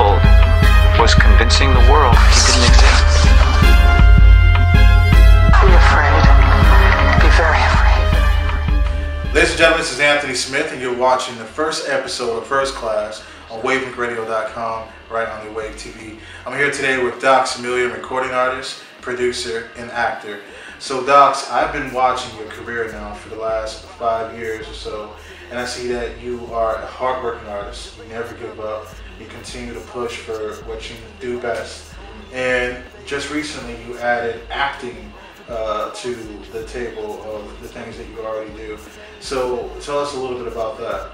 told was convincing the world he didn't exist. Be afraid. Be very afraid. Ladies and gentlemen, this is Anthony Smith, and you're watching the first episode of First Class on wavelinkradio.com, right on the Wave TV. I'm here today with Doxamillion, recording artist, producer, and actor. So Dox, I've been watching your career now for the last 5 years or so, and I see that you are a hardworking artist. You never give up. You continue to push for what you do best. And just recently you added acting to the table of the things that you already do. So tell us a little bit about that.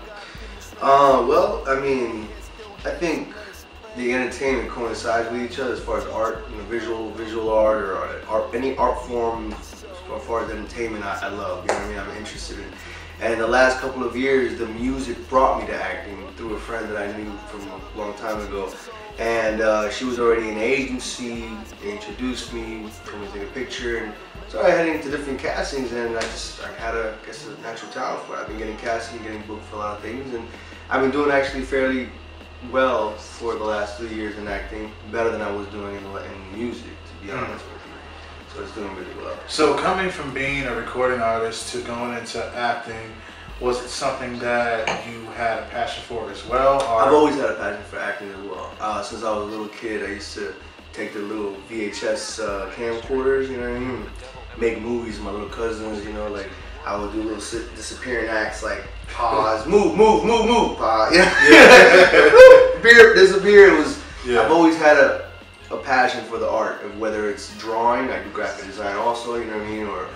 Well, I mean, I think the entertainment coincides with each other as far as art, you know, visual art or any art form. As far as entertainment, I love. You know what I mean? I'm interested in. And in the last couple of years, the music brought me to acting through a friend that I knew from a long time ago. And she was already in an agency. They introduced me, told me to take a picture, and started heading to different castings. And I had a natural talent for it. I've been getting casting, getting booked for a lot of things, and I've been doing actually fairly well for the last 3 years in acting, better than I was doing in music, to be honest with you. So it's doing really well. So coming from being a recording artist to going into acting, was it something that you had a passion for as well? Or? I've always had a passion for acting as well. Since I was a little kid, I used to take the little VHS camcorders, you know what I mean? Make movies with my little cousins, you know, like I would do little disappearing acts like pause, move, pause, yeah. Beer, disappear. It was. Yeah. I've always had a passion for the art of whether it's drawing. I do graphic design also, you know what I mean, or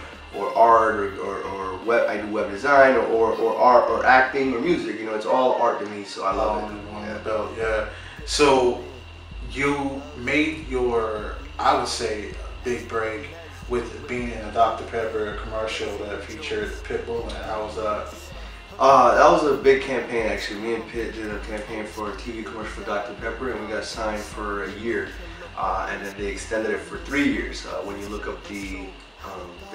art or web. I do web design or art or acting or music. You know, it's all art to me, so I love it. Yeah. So you made your, I would say, big break with being in a Dr. Pepper commercial that featured Pitbull, and how was that? That was a big campaign actually. Me and Pitt did a campaign for a TV commercial for Dr. Pepper, and we got signed for a year, and then they extended it for 3 years. When you look up the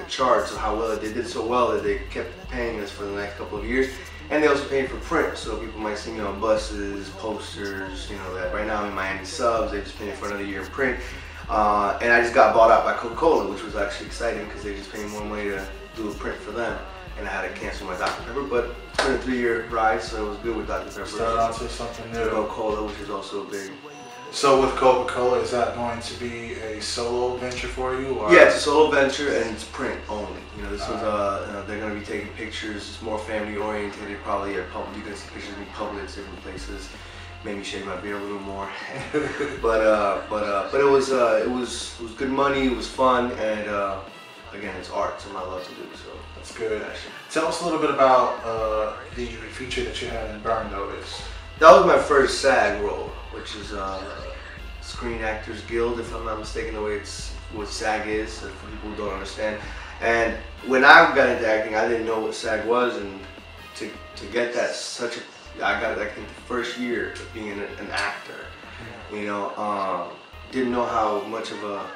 charts of how well they did so well that they kept paying us for the next couple of years, and they also paid for print, so people might see me on buses, posters, you know, that right now I'm in Miami Subs, they just paid for another year in print. And I just got bought out by Coca-Cola, which was actually exciting because they just paid more money to do a print for them, and I had to cancel my Dr. Pepper, but it's been a 3-year ride, so it was good with Dr. Pepper. Start out to something new. Coca-Cola, which is also big. So with Coca-Cola, is that going to be a solo venture for you? Or? Yeah, it's a solo venture and it's print only. You know, this was they're going to be taking pictures. It's more family oriented. Probably at public. You can see pictures in public, different places. Maybe shave my beard a little more. but it was good money. It was fun, and again, it's art, something I love to do. So that's good. Tell us a little bit about the feature that you had in Burn Notice. That was my first SAG role, which is Screen Actors Guild, if I'm not mistaken, the way what SAG is, for people who don't understand. And when I got into acting, I didn't know what SAG was, and to get that I got it like in the first year of being an actor. You know, didn't know how much of a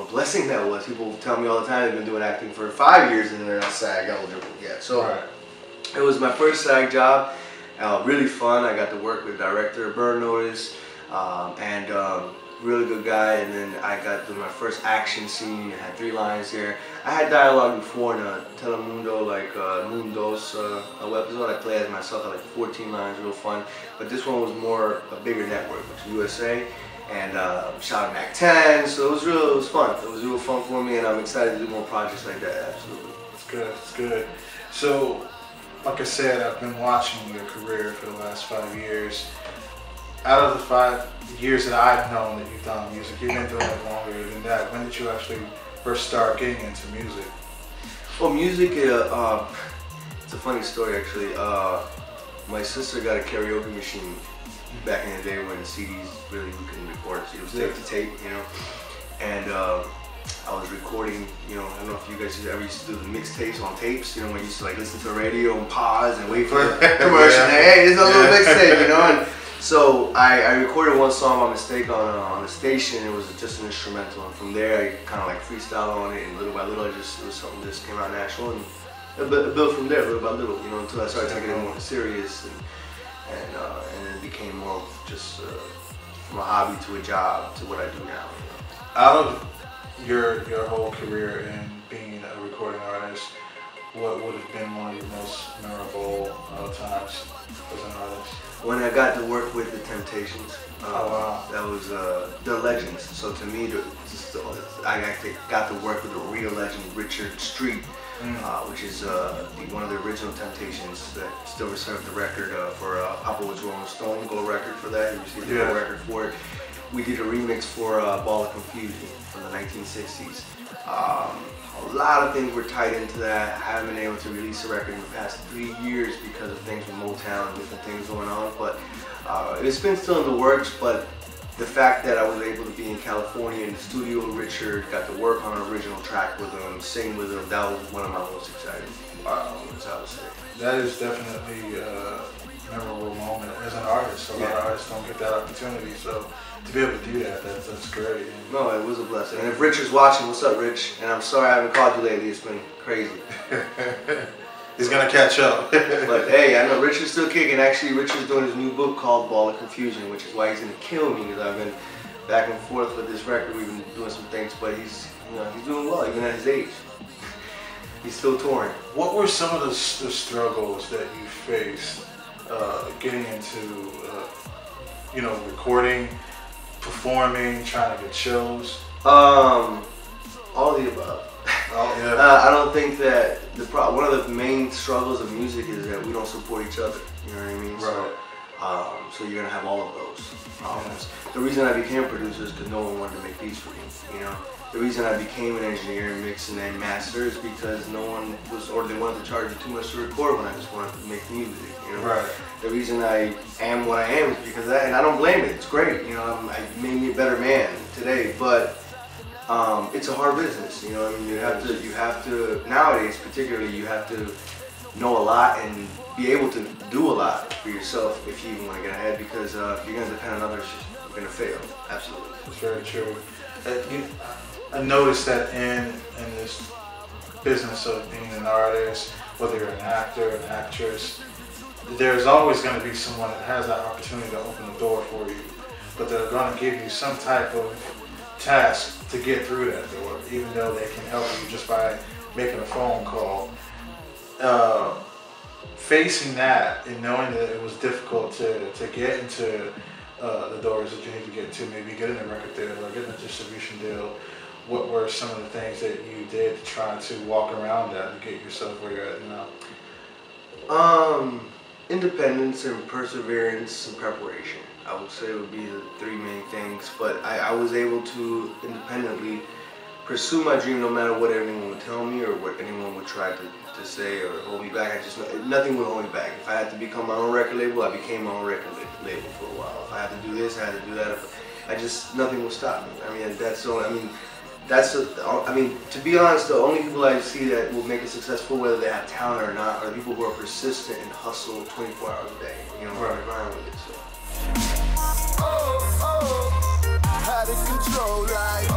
blessing that was. People tell me all the time they've been doing acting for 5 years and they're not SAG eligible yet. So it was my first SAG job. Really fun. I got to work with director Burn Notice, and really good guy. And then I got to my first action scene. I had 3 lines there. I had dialogue before in Telemundo, like Mundo's episode. I played as myself. I had like 14 lines, real fun. But this one was more a bigger network, which is USA, and shot in Act 10. So it was fun. It was real fun for me, and I'm excited to do more projects like that. Absolutely. It's good. It's good. So, like I said, I've been watching your career for the last 5 years. Out of the 5 years that I've known that you've done music, you've been doing it longer than that. When did you actually first start getting into music? Well, music, it's a funny story actually. My sister got a karaoke machine back in the day when CDs really you couldn't record, so it was tape to tape, you know. And I was recording, you know, I don't know if you guys ever used to do the mixtapes on tapes, you know, when you used to like listen to the radio and pause and wait for the commercial. Hey, there's a little mixtape, you know. And so I recorded one song by mistake on the station. It was just an instrumental, and from there I kind of like freestyled on it, and little by little it was something that just came out natural, and it built from there little by little, you know, until I started taking it more serious. and it became more of just from a hobby to a job to what I do now. Out of your whole career in being a recording artist, what would have been one of your most memorable times as an artist? When I got to work with the Temptations. Oh, wow. That was the legends. So to me, I actually got to work with a real legend, Richard Street, which is one of the original Temptations that still reserved the record for Papa Was Rolling Stone gold record for that. He received the gold record for it. We did a remix for Ball of Confusion from the 1960s. A lot of things were tied into that. I haven't been able to release a record in the past 3 years because of things with Motown and different things going on, but it's been still in the works. But the fact that I was able to be in California in the studio with Richard, got to work on an original track with him, sing with him, that was one of my most exciting moments, I would say. That is definitely a memorable moment as an artist. A lot of artists don't get that opportunity, so to be able to do that, that's great. No, it was a blessing. And if Richard's watching, what's up, Rich? And I'm sorry I haven't called you lately. It's been crazy. He's gonna catch up. But hey, I know Richard's still kicking. Actually, Richard's doing his new book called Ball of Confusion, which is why he's gonna kill me, because I've been back and forth with this record. We've been doing some things, but he's doing well, even at his age. He's still touring. What were some of the struggles that you faced getting into, recording, performing, trying to get shows? All of the above. Oh, yeah. I don't think that one of the main struggles of music is that we don't support each other. You know what I mean? Right. So you're gonna have all of those problems. The reason I became a producer is because no one wanted to make beats for me. You know, the reason I became an engineer and mix and then master is because no one was, or they wanted to charge me too much to record when I just wanted to make music. You know, right. The reason I am what I am is because of that, and I don't blame it. It's great. You know, it made me a better man today, but. It's a hard business, you know. I mean, you have to nowadays, particularly, you have to know a lot and be able to do a lot for yourself if you even want to get ahead. Because if you're going to depend on others, you're going to fail. Absolutely, it's very true. I noticed that in this business of being an artist, whether you're an actor, an actress, there's always going to be someone that has that opportunity to open the door for you, but they're going to give you some type of task to get through that door, even though they can help you just by making a phone call. Facing that and knowing that it was difficult to get into the doors that you need to get to, maybe getting a record deal or getting a distribution deal, what were some of the things that you did to try to walk around that and get yourself where you're at now? Independence and perseverance and preparation. I would say would be the three main things, but I was able to independently pursue my dream no matter what anyone would tell me or what anyone would try to say or hold me back. Nothing would hold me back. If I had to become my own record label, I became my own record label for a while. If I had to do this, I had to do that. Nothing would stop me. I mean, to be honest, the only people I see that will make it successful, whether they have talent or not, are the people who are persistent and hustle 24 hours a day. You know, right around with it. So. Out of control, like